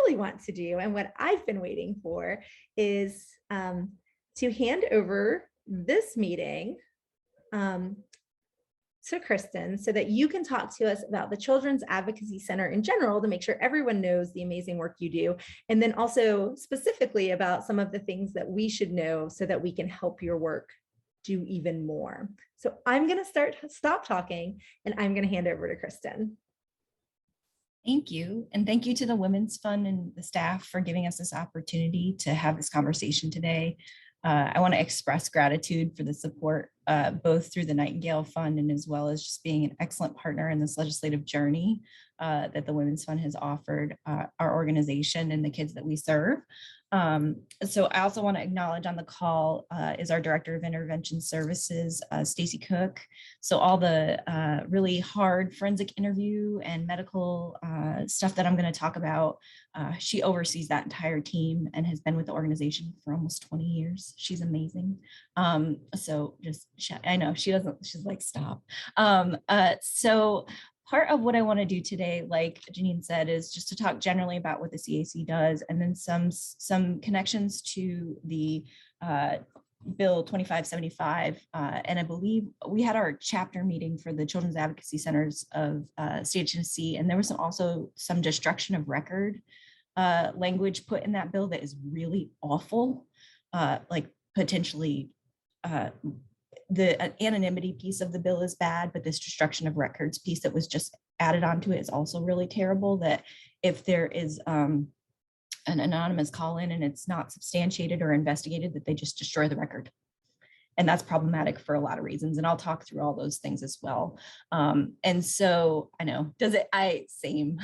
really want to do and what I've been waiting for is to hand over this meeting to Kristen so that you can talk to us about the Children's Advocacy Center in general to make sure everyone knows the amazing work you do. And then also specifically about some of the things that we should know so that we can help your work do even more. So I'm going to stop talking and I'm going to hand over to Kristen. Thank you. And thank you to the Women's Fund and the staff for giving us this opportunity to have this conversation today. I want to express gratitude for the support, both through the Nightingale Fund and as well as just being an excellent partner in this legislative journey that the Women's Fund has offered our organization and the kids that we serve. So I also want to acknowledge on the call is our Director of Intervention Services, Stacy Cook. So all the really hard forensic interview and medical stuff that I'm going to talk about, she oversees that entire team and has been with the organization for almost 20 years. She's amazing. So just, I know she doesn't, she's like, stop. So part of what I want to do today, like Janine said, is just to talk generally about what the CAC does, and then some connections to the Bill 2575. And I believe we had our chapter meeting for the Children's Advocacy Centers of State of Tennessee, and there was also some destruction of record language put in that bill that is really awful, like potentially the anonymity piece of the bill is bad, but this destruction of records piece that was just added onto it is also really terrible, that if there is an anonymous call in and it's not substantiated or investigated, that they just destroy the record. And that's problematic for a lot of reasons. And I'll talk through all those things as well. And so I know, same.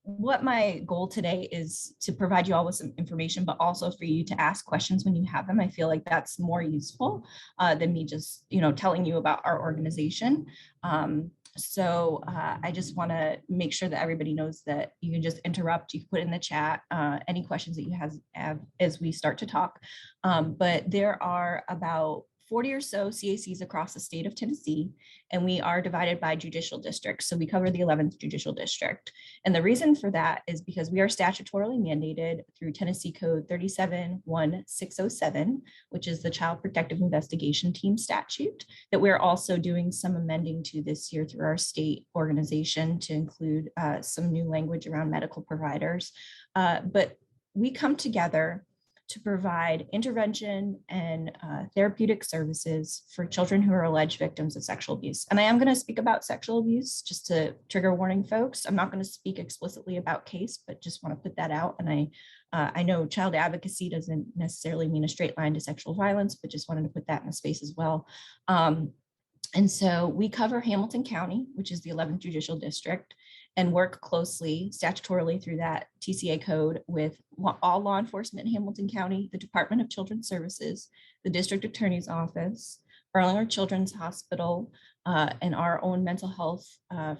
What my goal today is to provide you all with some information, but also for you to ask questions when you have them. I feel like that's more useful than me just, telling you about our organization. I just want to make sure that everybody knows that you can just interrupt, you can put in the chat any questions that you have as we start to talk. But there are about 40 or so CACs across the state of Tennessee, and we are divided by judicial districts. So we cover the 11th Judicial District. And the reason for that is because we are statutorily mandated through Tennessee Code 371607, which is the Child Protective Investigation Team statute, that we're also doing some amending to this year through our state organization to include some new language around medical providers. But we come together to provide intervention and therapeutic services for children who are alleged victims of sexual abuse. And I am going to speak about sexual abuse, just to trigger warning folks. I'm not going to speak explicitly about case, but just want to put that out. And I know child advocacy doesn't necessarily mean a straight line to sexual violence, but just wanted to put that in the space as well. And so we cover Hamilton County, which is the 11th Judicial District, and work closely statutorily through that TCA code with all law enforcement in Hamilton County, the Department of Children's Services, the District Attorney's Office, Erlanger Children's Hospital, and our own mental health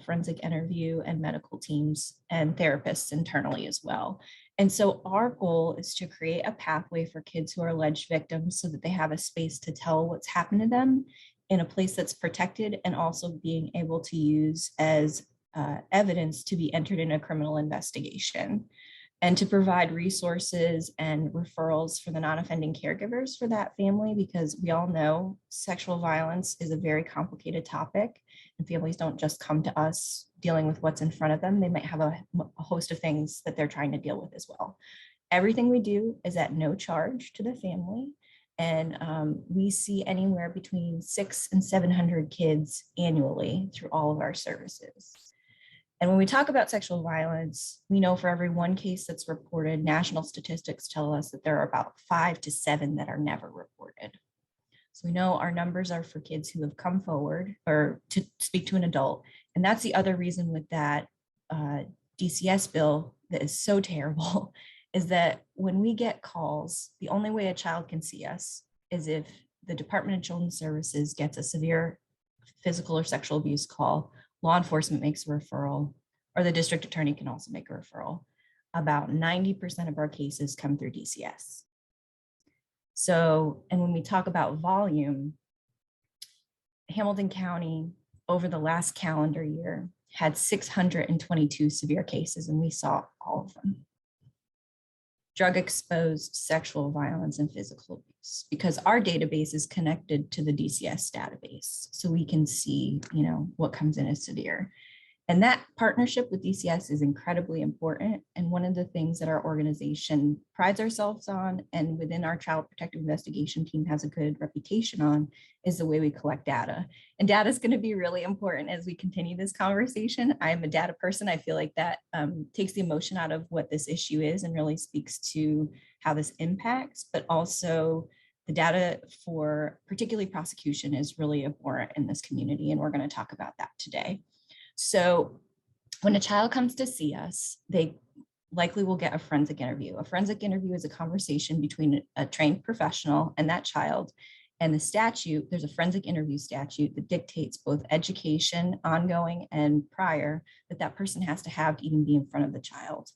forensic interview and medical teams and therapists internally as well. And so our goal is to create a pathway for kids who are alleged victims so that they have a space to tell what's happened to them in a place that's protected, and also being able to use as evidence to be entered in a criminal investigation, and to provide resources and referrals for the non-offending caregivers for that family, because we all know sexual violence is a very complicated topic, and families don't just come to us dealing with what's in front of them. They might have a host of things that they're trying to deal with as well. Everything we do is at no charge to the family. And we see anywhere between 600 and 700 kids annually through all of our services. And when we talk about sexual violence, we know for every one case that's reported, national statistics tell us that there are about 5 to 7 that are never reported. So we know our numbers are for kids who have come forward or to speak to an adult. And that's the other reason with that DCS bill that is so terrible, is that when we get calls, the only way a child can see us is if the Department of Children's Services gets a severe physical or sexual abuse call, law enforcement makes a referral, or the district attorney can also make a referral. About 90% of our cases come through DCS. So, and when we talk about volume, Hamilton County over the last calendar year had 622 severe cases, and we saw all of them. Drug exposed, sexual violence, and physical abuse, because our database is connected to the DCS database. So we can see, what comes in as severe. And that partnership with DCS is incredibly important. And one of the things that our organization prides ourselves on, and within our child protective investigation team has a good reputation on, is the way we collect data. And data is going to be really important as we continue this conversation. I'm a data person. I feel like that takes the emotion out of what this issue is and really speaks to how this impacts, but also the data for particularly prosecution is really important in this community. And we're going to talk about that today. So when a child comes to see us, they likely will get a forensic interview. A forensic interview is a conversation between a trained professional and that child. And the statute, there's a forensic interview statute that dictates both education, ongoing and prior, that person has to have to even be in front of the child.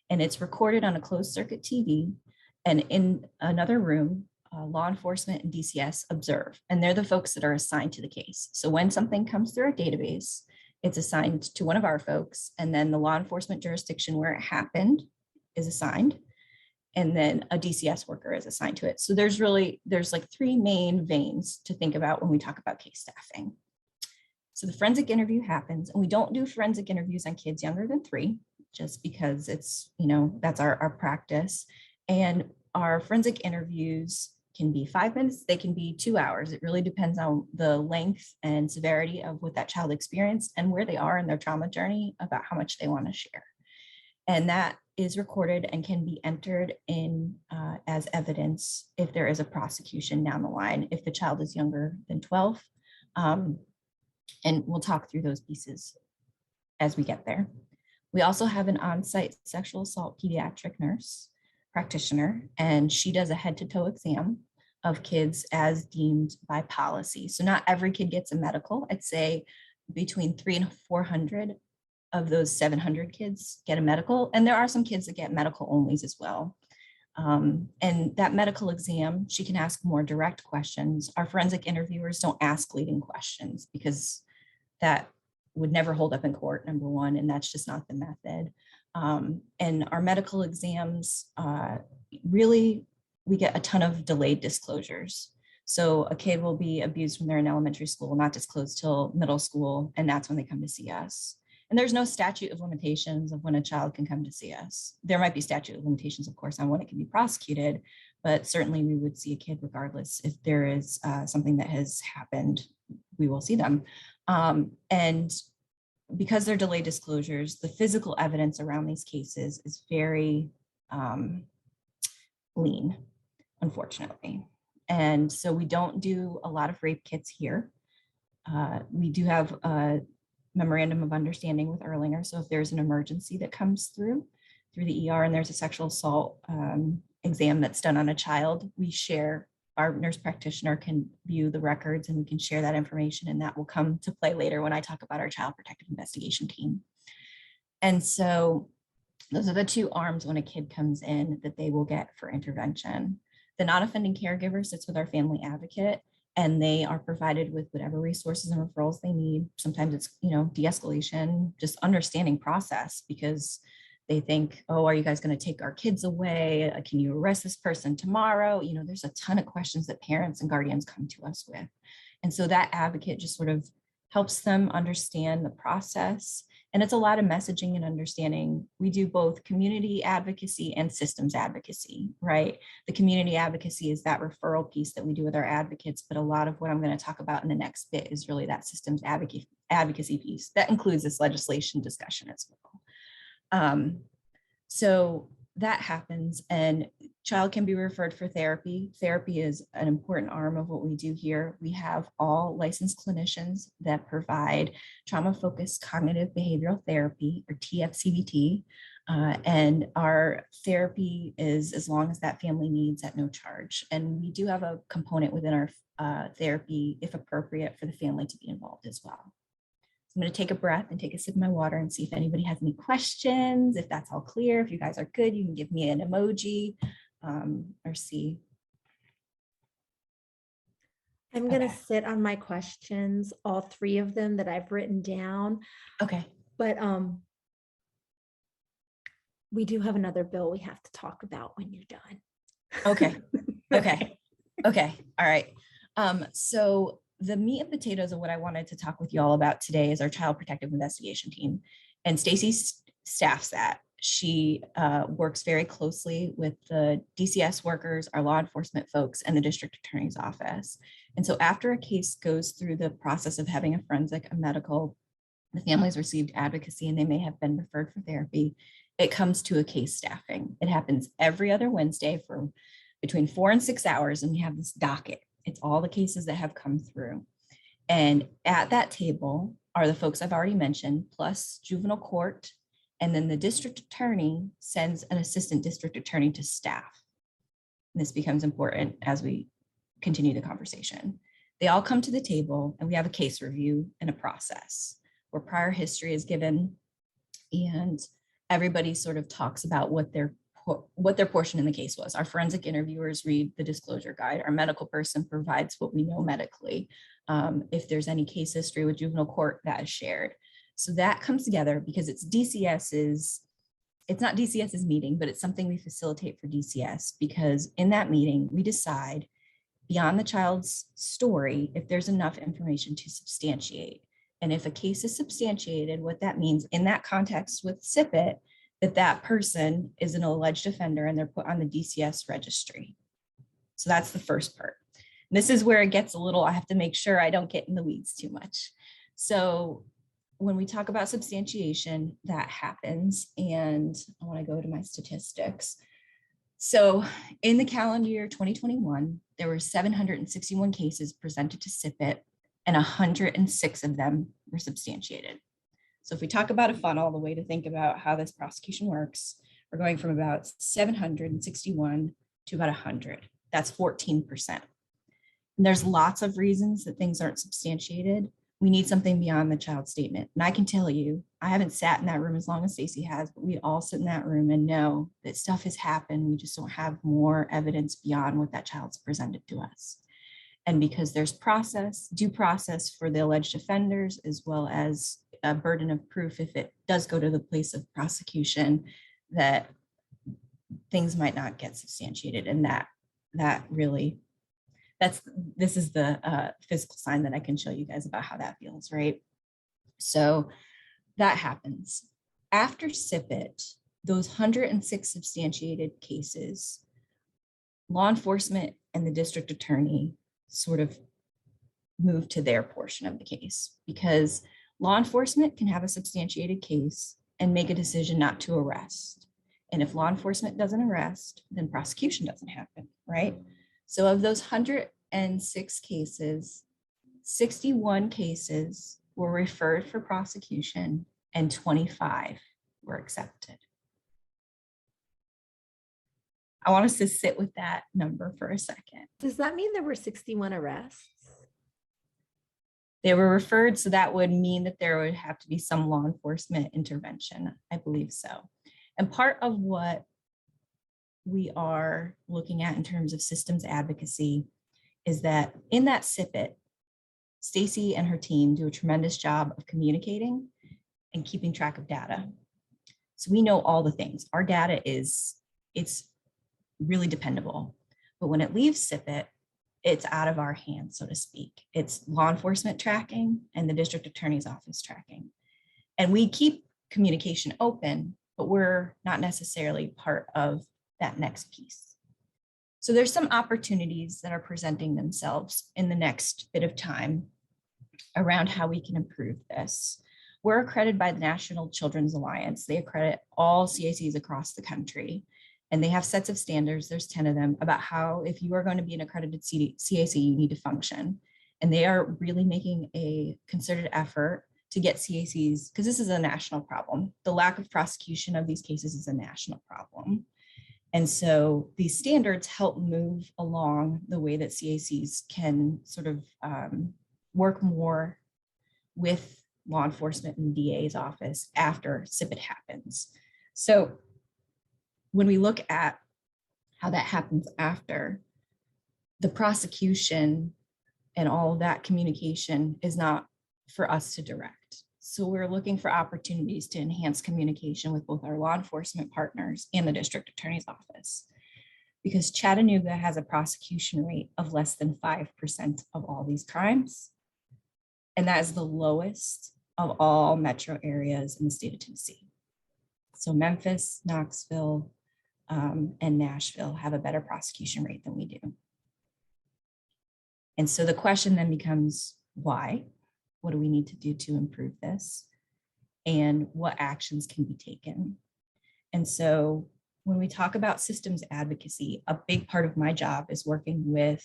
And it's recorded on a closed circuit TV, and in another room, law enforcement and DCS observe, and they're the folks that are assigned to the case. So when something comes through our database, it's assigned to one of our folks, and then the law enforcement jurisdiction where it happened is assigned, and then a DCS worker is assigned to it. So there's like three main veins to think about when we talk about case staffing. So the forensic interview happens, and we don't do forensic interviews on kids younger than 3, just because it's, that's our practice. And our forensic interviews can be 5 minutes, they can be 2 hours. It really depends on the length and severity of what that child experienced and where they are in their trauma journey about how much they want to share. And that is recorded and can be entered in as evidence if there is a prosecution down the line, if the child is younger than 12. And we'll talk through those pieces as we get there. We also have an on-site sexual assault pediatric nurse practitioner, and she does a head-to-toe exam of kids as deemed by policy. So not every kid gets a medical. I'd say between 300 and 400 of those 700 kids get a medical, and there are some kids that get medical onlys as well. And that medical exam, she can ask more direct questions. Our forensic interviewers don't ask leading questions because that would never hold up in court, number one, and that's just not the method. And our medical exams, really, we get a ton of delayed disclosures. So a kid will be abused when they're in elementary school, not disclosed till middle school, and that's when they come to see us. And there's no statute of limitations of when a child can come to see us. There might be statute of limitations, of course, on when it can be prosecuted, but certainly we would see a kid regardless. If there is something that has happened, we will see them. And because they're delayed disclosures, the physical evidence around these cases is very lean, unfortunately. And so we don't do a lot of rape kits here. We do have a memorandum of understanding with Erlinger. So if there's an emergency that comes through the ER and there's a sexual assault exam that's done on a child, we share, our nurse practitioner can view the records and we can share that information, and that will come to play later when I talk about our child protective investigation team. And so those are the two arms when a kid comes in that they will get for intervention. The non-offending caregiver sits with our family advocate, and they are provided with whatever resources and referrals they need. Sometimes it's, de-escalation, just understanding process, because they think, oh, are you guys going to take our kids away? Can you arrest this person tomorrow? There's a ton of questions that parents and guardians come to us with. And so that advocate just sort of helps them understand the process. And it's a lot of messaging and understanding. We do both community advocacy and systems advocacy, right? The community advocacy is that referral piece that we do with our advocates, but a lot of what I'm going to talk about in the next bit is really that systems advocacy piece. That includes this legislation discussion as well. So that happens, and child can be referred for therapy. Therapy is an important arm of what we do here. We have all licensed clinicians that provide trauma-focused cognitive behavioral therapy, or TFCBT, and our therapy is as long as that family needs at no charge. And we do have a component within our therapy, if appropriate, for the family to be involved as well. I'm going to take a breath and take a sip of my water and see if anybody has any questions. If that's all clear, if you guys are good, you can give me an emoji or see. I'm going to sit on my questions, all 3 of them that I've written down. Okay. But we do have another bill we have to talk about when you're done. Okay. Okay. Okay. All right. So the meat and potatoes of what I wanted to talk with you all about today is our child protective investigation team. And Stacy staffs that. She works very closely with the DCS workers, our law enforcement folks, and the district attorney's office. And so after a case goes through the process of having a forensic, a medical, the family's received advocacy, and they may have been referred for therapy, it comes to a case staffing. It happens every other Wednesday for between 4 and 6 hours, and we have this docket. It's all the cases that have come through. And at that table are the folks I've already mentioned, plus juvenile court. And then the district attorney sends an assistant district attorney to staff. And this becomes important as we continue the conversation. They all come to the table and we have a case review and a process where prior history is given and everybody sort of talks about what their portion in the case was. Our forensic interviewers read the disclosure guide. Our medical person provides what we know medically. If there's any case history with juvenile court, that is shared. So that comes together because it's not DCS's meeting, but it's something we facilitate for DCS, because in that meeting, we decide beyond the child's story if there's enough information to substantiate. And if a case is substantiated, what that means in that context with SIPIT, that person is an alleged offender and they're put on the DCS registry. So that's the first part. And this is where it gets a little, I have to make sure I don't get in the weeds too much. So when we talk about substantiation, that happens. And I want to go to my statistics. So in the calendar year 2021, there were 761 cases presented to SIPIT, and 106 of them were substantiated. So if we talk about a funnel, the way to think about how this prosecution works, we're going from about 761 to about 100. That's 14%. And there's lots of reasons that things aren't substantiated. We need something beyond the child statement. And I can tell you, I haven't sat in that room as long as Stacy has, but we all sit in that room and know that stuff has happened. We just don't have more evidence beyond what that child's presented to us. And because there's due process for the alleged offenders, as well as a burden of proof if it does go to the place of prosecution, that things might not get substantiated. And this is the physical sign that I can show you guys about how that feels, right? So that happens. After SIPIT, those 106 substantiated cases, law enforcement and the district attorney sort of move to their portion of the case, because law enforcement can have a substantiated case and make a decision not to arrest. And if law enforcement doesn't arrest, then prosecution doesn't happen, right? So of those 106 cases, 61 cases were referred for prosecution and 25 were accepted. I want us to sit with that number for a second. Does that mean there were 61 arrests? They were referred, so that would mean that there would have to be some law enforcement intervention. I believe so. And part of what we are looking at in terms of systems advocacy is that in that SIPIT, Stacy and her team do a tremendous job of communicating and keeping track of data. So we know all the things. Our data it's really dependable. But when it leaves SIPIT, it's out of our hands, so to speak. It's law enforcement tracking and the district attorney's office tracking. And we keep communication open, but we're not necessarily part of that next piece. So there's some opportunities that are presenting themselves in the next bit of time around how we can improve this. We're accredited by the National Children's Alliance. They accredit all CACs across the country. And they have sets of standards, there's 10 of them, about how if you are going to be an accredited CAC, you need to function. And they are really making a concerted effort to get CACs, because this is a national problem. The lack of prosecution of these cases is a national problem. And so these standards help move along the way that CACs can sort of work more with law enforcement and the DA's office after SIPIT happens. So when we look at how that happens after, the prosecution and all of that communication is not for us to direct. So we're looking for opportunities to enhance communication with both our law enforcement partners and the district attorney's office. Because Chattanooga has a prosecution rate of less than 5% of all these crimes. And that is the lowest of all metro areas in the state of Tennessee. So Memphis, Knoxville, and Nashville have a better prosecution rate than we do. And so the question then becomes, why? What do we need to do to improve this? And what actions can be taken? And so when we talk about systems advocacy, a big part of my job is working with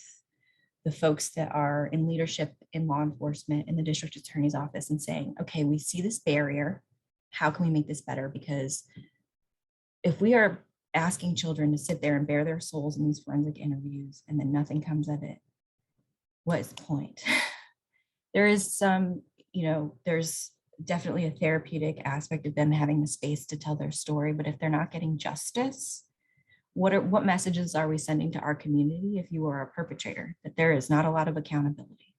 the folks that are in leadership in law enforcement in the district attorney's office and saying, okay, we see this barrier. How can we make this better? Because if we are asking children to sit there and bare their souls in these forensic interviews and then nothing comes of it, what is the point? There is some, there's definitely a therapeutic aspect of them having the space to tell their story, but if they're not getting justice, what messages are we sending to our community if you are a perpetrator, that there is not a lot of accountability?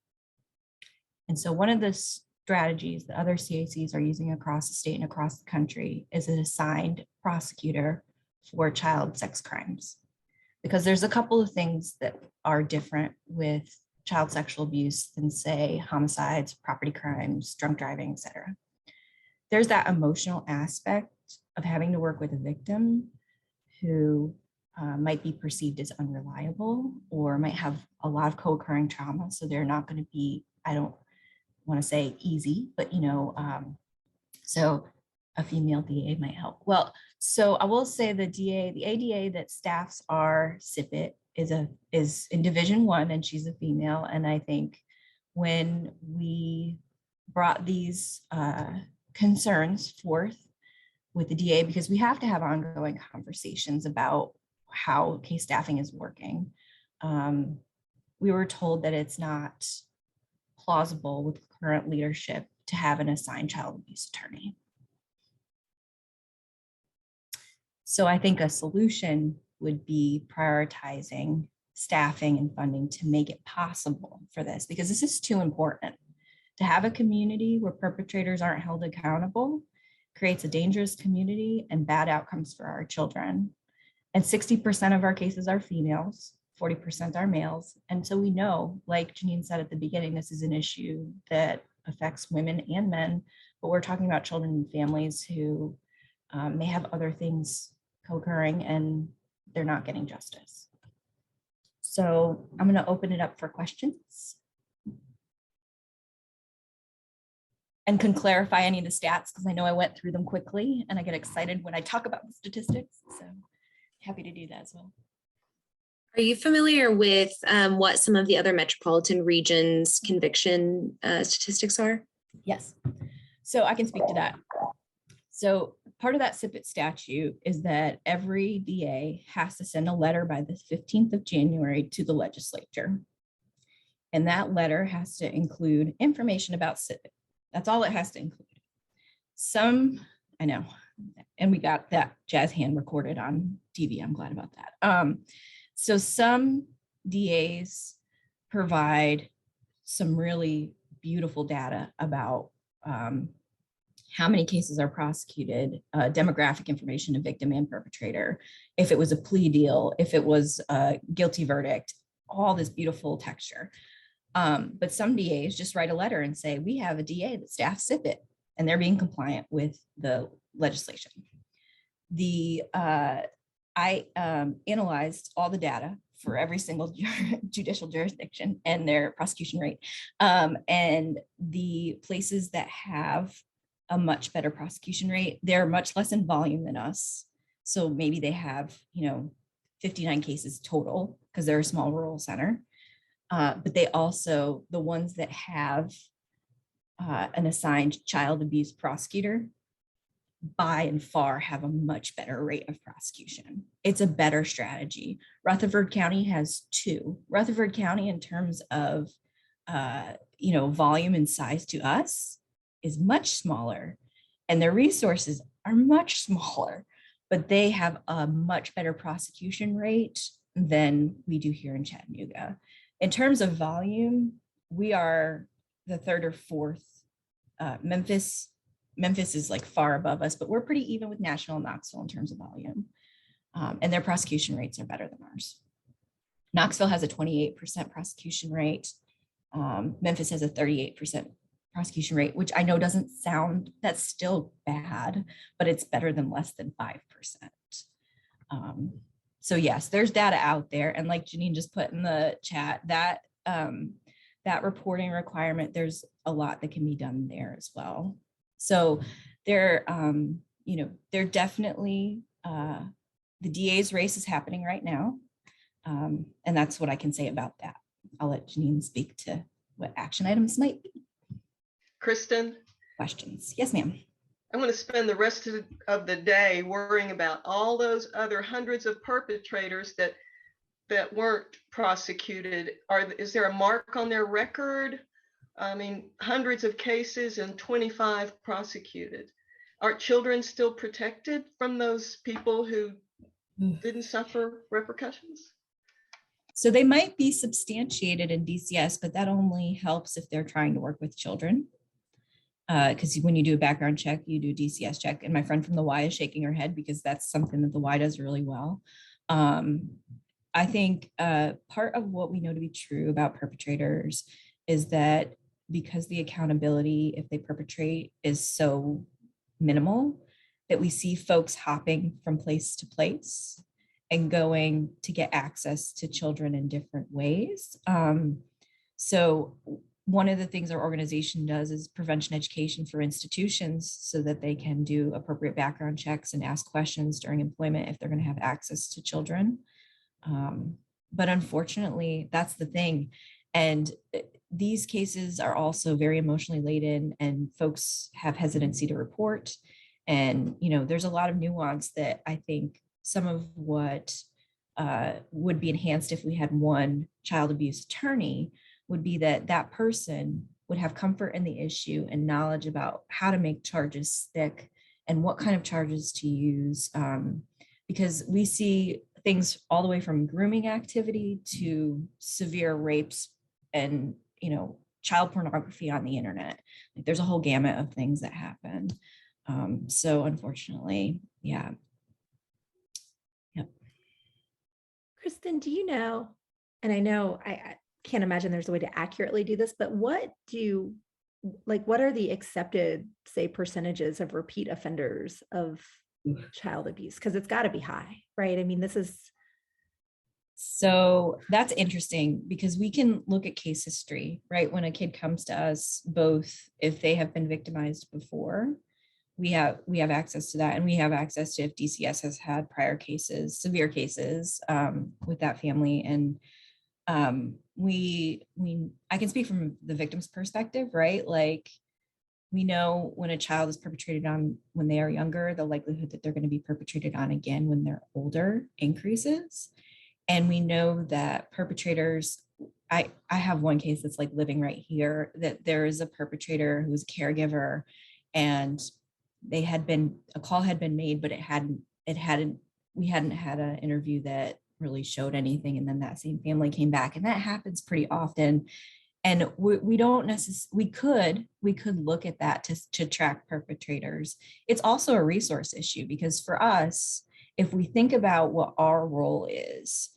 And so one of the strategies that other CACs are using across the state and across the country is an assigned prosecutor for child sex crimes. Because there's a couple of things that are different with child sexual abuse than, say, homicides, property crimes, drunk driving, et cetera. There's that emotional aspect of having to work with a victim who might be perceived as unreliable or might have a lot of co-occurring trauma. So they're not going to be, I don't want to say easy, but so a female DA might help. Well, so I will say the ADA that staffs our SIPIT is in Division I, and she's a female. And I think when we brought these concerns forth with the DA, because we have to have ongoing conversations about how case staffing is working, we were told that it's not plausible with current leadership to have an assigned child abuse attorney. So I think a solution would be prioritizing staffing and funding to make it possible for this, because this is too important. To have a community where perpetrators aren't held accountable creates a dangerous community and bad outcomes for our children. And 60% of our cases are females, 40% are males. And so we know, like Janine said at the beginning, this is an issue that affects women and men, but we're talking about children and families who may have other things co-occurring and they're not getting justice. So I'm going to open it up for questions. And can clarify any of the stats, because I know I went through them quickly and I get excited when I talk about the statistics. So happy to do that as well. Are you familiar with what some of the other metropolitan regions' conviction statistics are? Yes. So I can speak to that. So part of that SIPIT statute is that every DA has to send a letter by the 15th of January to the legislature. And that letter has to include information about SIPIT. That's all it has to include. I know, and we got that jazz hand recorded on TV. I'm glad about that. So some DAs provide some really beautiful data about how many cases are prosecuted, demographic information of victim and perpetrator, if it was a plea deal, if it was a guilty verdict, all this beautiful texture. But some DAs just write a letter and say, we have a DA that staffs SIPIT, and they're being compliant with the legislation. I analyzed all the data for every single judicial jurisdiction and their prosecution rate. And the places that have a much better prosecution rate, they're much less in volume than us. So maybe they have, 59 cases total because they're a small rural center. But they also, the ones that have an assigned child abuse prosecutor, by and far have a much better rate of prosecution. It's a better strategy. Rutherford County has two. Rutherford County, in terms of volume and size to us, is much smaller, and their resources are much smaller, but they have a much better prosecution rate than we do here in Chattanooga. In terms of volume, we are the third or fourth Memphis is like far above us, but we're pretty even with Nashville and Knoxville in terms of volume. And their prosecution rates are better than ours. Knoxville has a 28% prosecution rate. Memphis has a 38% prosecution rate, which I know doesn't sound, that's still bad, but it's better than less than 5%. So yes, there's data out there. And like Janine just put in the chat, that that reporting requirement, there's a lot that can be done there as well. So there, they're definitely, the DA's race is happening right now. And that's what I can say about that. I'll let Janine speak to what action items might be. Kristen? Questions? Yes, ma'am. I'm going to spend the rest of the day worrying about all those other hundreds of perpetrators that weren't prosecuted. Is there a mark on their record? I mean, hundreds of cases and 25 prosecuted. Are children still protected from those people who didn't suffer repercussions? So they might be substantiated in DCS, but that only helps if they're trying to work with children. Because when you do a background check, you do a DCS check. And my friend from the Y is shaking her head because that's something that the Y does really well. I think part of what we know to be true about perpetrators is that because the accountability, if they perpetrate, is so minimal, that we see folks hopping from place to place and going to get access to children in different ways. So one of the things our organization does is prevention education for institutions so that they can do appropriate background checks and ask questions during employment if they're going to have access to children. But unfortunately, that's the thing. And these cases are also very emotionally laden and folks have hesitancy to report. And, there's a lot of nuance that I think some of what would be enhanced if we had one child abuse attorney would be that person would have comfort in the issue and knowledge about how to make charges stick and what kind of charges to use. Because we see things all the way from grooming activity to severe rapes and, child pornography on the internet. Like there's a whole gamut of things that happen. So unfortunately, yeah. Yep. Kristen, do you know, and I know I can't imagine there's a way to accurately do this, but what are the accepted, say, percentages of repeat offenders of child abuse? Because it's got to be high, right? I mean, So that's interesting because we can look at case history, right? When a kid comes to us, both if they have been victimized before, we have access to that, and we have access to if DCS has had prior cases, severe cases with that family. And I can speak from the victim's perspective, right? Like we know when a child is perpetrated on when they are younger, the likelihood that they're going to be perpetrated on again when they're older increases. And we know that perpetrators, I have one case that's like living right here, that there is a perpetrator who was a caregiver and a call had been made, but we hadn't had an interview that really showed anything. And then that same family came back, and that happens pretty often. And we don't necessarily, we could look at that to track perpetrators. It's also a resource issue because for us, if we think about what our role is,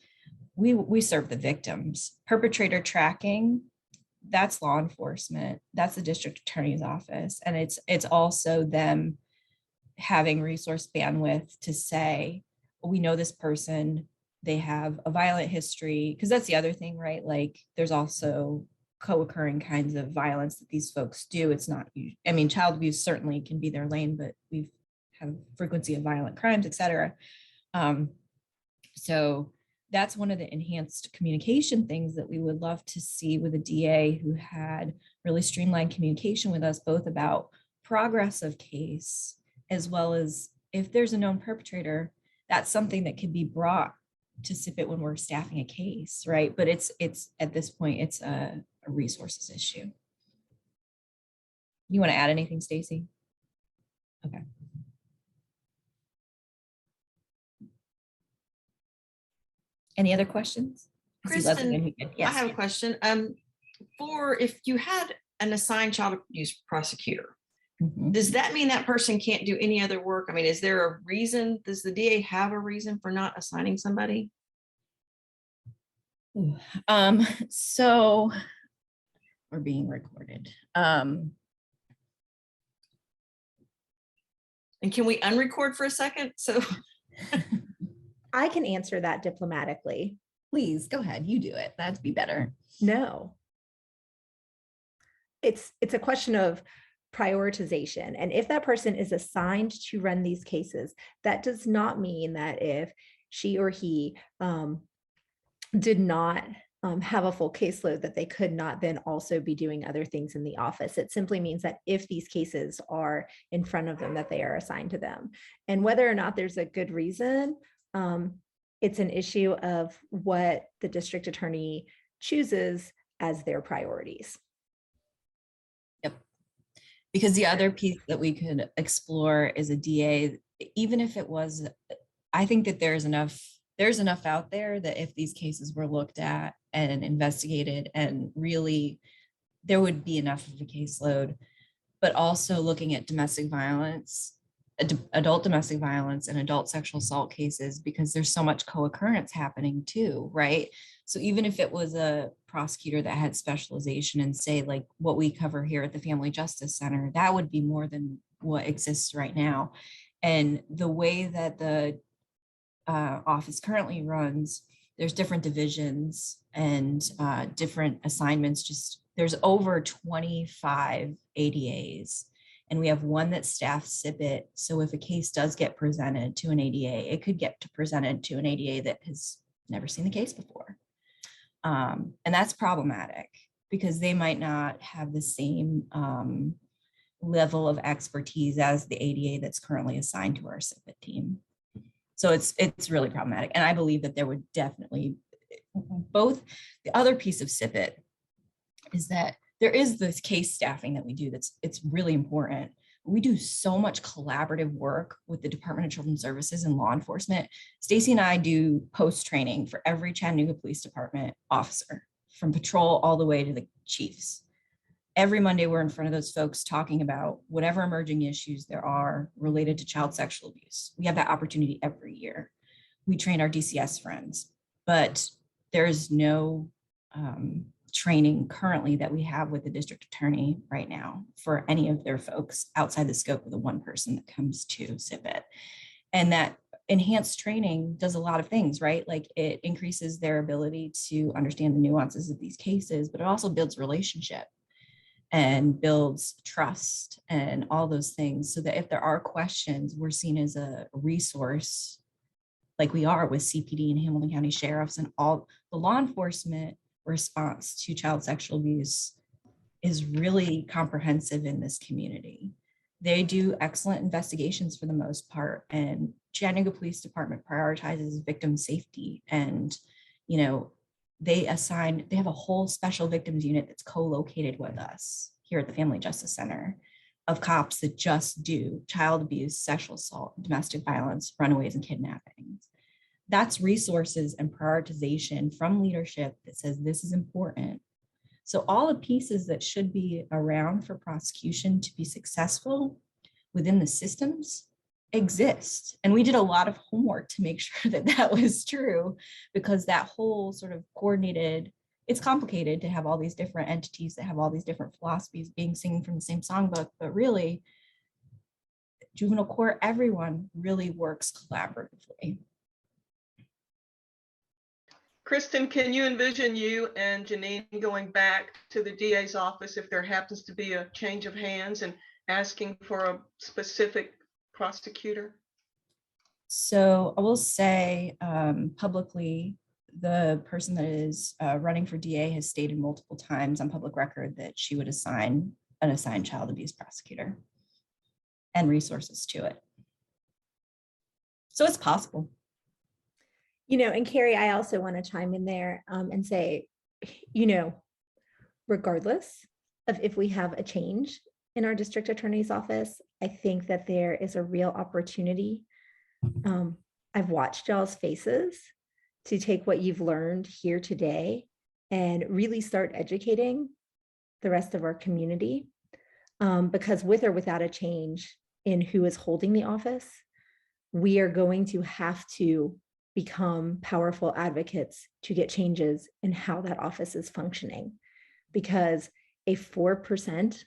we serve the victims. Perpetrator tracking, that's law enforcement, that's the district attorney's office. And it's also them having resource bandwidth to say, well, we know this person, they have a violent history, because that's the other thing, right? Like there's also co-occurring kinds of violence that these folks do. It's not, I mean, child abuse certainly can be their lane, but we've have frequency of violent crimes, et cetera. So that's one of the enhanced communication things that we would love to see with a DA who had really streamlined communication with us, both about progress of case, as well as if there's a known perpetrator, that's something that could be brought to SIPIT when we're staffing a case, right? But it's at this point, it's a resources issue. You want to add anything, Stacy? Okay. Any other questions? Kristen, Yes. I have a question. For if you had an assigned child abuse prosecutor, Mhm. does that mean that person can't do any other work? I mean, is there a reason? Does the DA have a reason for not assigning somebody? Ooh. So we're being recorded. And can we unrecord for a second? So I can answer that diplomatically. Please go ahead. You do it. That'd be better. No. It's a question of prioritization. And if that person is assigned to run these cases, that does not mean that if she or he did not have a full caseload, that they could not then also be doing other things in the office. It simply means that if these cases are in front of them, that they are assigned to them. And whether or not there's a good reason, it's an issue of what the district attorney chooses as their priorities. Yep. Because the other piece that we could explore is a DA, even if it was, I think that there's enough out there that if these cases were looked at and investigated, and really there would be enough of a caseload, but also looking at domestic violence, adult domestic violence and adult sexual assault cases, because there's so much co-occurrence happening too, right? So even if it was a prosecutor that had specialization in, say, like what we cover here at the Family Justice Center, that would be more than what exists right now. And the way that the office currently runs, there's different divisions and different assignments. Just there's over 25 ADAs, and we have one that staffs SIPIT. So if a case does get presented to an ADA, it could get presented to an ADA that has never seen the case before. And that's problematic because they might not have the same level of expertise as the ADA that's currently assigned to our SIPIT team. So it's really problematic. And I believe that there would definitely, both the other piece of SIPIT is that there is this case staffing that we do it's really important. We do so much collaborative work with the Department of Children's Services and law enforcement. Stacy and I do post training for every Chattanooga Police Department officer, from patrol all the way to the chiefs. Every Monday, we're in front of those folks talking about whatever emerging issues there are related to child sexual abuse. We have that opportunity every year. We train our DCS friends, but there is no training currently that we have with the district attorney right now for any of their folks outside the scope of the one person that comes to SIPIT. And that enhanced training does a lot of things, right? Like it increases their ability to understand the nuances of these cases, but it also builds relationship and builds trust and all those things, so that if there are questions, we're seen as a resource like we are with CPD and Hamilton County Sheriffs, and all the law enforcement response to child sexual abuse is really comprehensive in this community. They do excellent investigations for the most part, and Chattanooga Police Department prioritizes victim safety. And, you know, they have a whole special victims unit that's co-located with us here at the Family Justice Center of cops that just do child abuse, sexual assault, domestic violence, runaways, and kidnappings. That's resources and prioritization from leadership that says this is important. So all the pieces that should be around for prosecution to be successful within the systems exist. And we did a lot of homework to make sure that that was true, because that whole sort of coordinated, it's complicated to have all these different entities that have all these different philosophies being singing from the same songbook, but really juvenile court, everyone really works collaboratively. Kristen, can you envision you and Janine going back to the DA's office if there happens to be a change of hands and asking for a specific prosecutor? So I will say publicly, the person that is running for DA has stated multiple times on public record that she would assign an assigned child abuse prosecutor and resources to it. So it's possible. You know, and Carrie, I also want to chime in there and say, you know, regardless of if we have a change in our district attorney's office, I think that there is a real opportunity. I've watched y'all's faces to take what you've learned here today and really start educating the rest of our community, because with or without a change in who is holding the office, we are going to have to become powerful advocates to get changes in how that office is functioning, because a 4%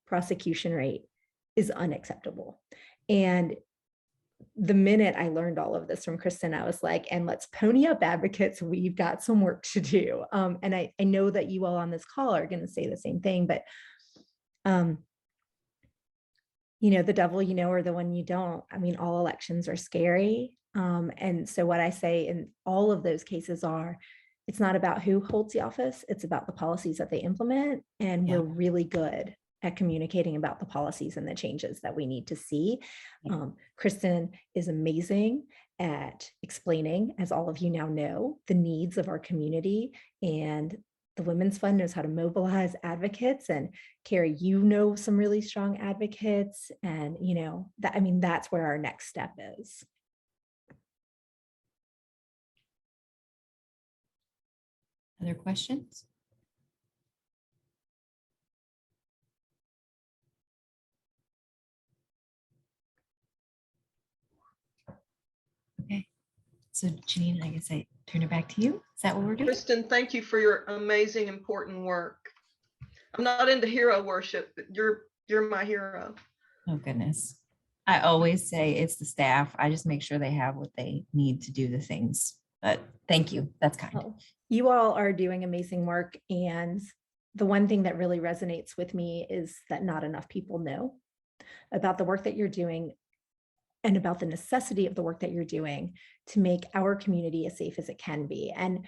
prosecution rate is unacceptable. And the minute I learned all of this from Kristen, I was like, and let's pony up advocates. We've got some work to do. And I know that you all on this call are going to say the same thing, but you know, the devil you know or the one you don't. I mean, all elections are scary. And so what I say in all of those cases are, it's not about who holds the office, it's about the policies that they implement. And we're really good at communicating about the policies and the changes that we need to see. Kristen is amazing at explaining, as all of you now know, the needs of our community, and the Women's Fund knows how to mobilize advocates. And Carrie, you know some really strong advocates, and you know that, I mean, that's where our next step is. Other questions? Okay, so Janine, I guess I turn it back to you. Is that what we're doing? Kristen, thank you for your amazing, important work. I'm not into hero worship, but you're my hero. Oh, goodness. I always say it's the staff. I just make sure they have what they need to do the things. But thank you. That's kind. Oh, you all are doing amazing work. And the one thing that really resonates with me is that not enough people know about the work that you're doing and about the necessity of the work that you're doing to make our community as safe as it can be. And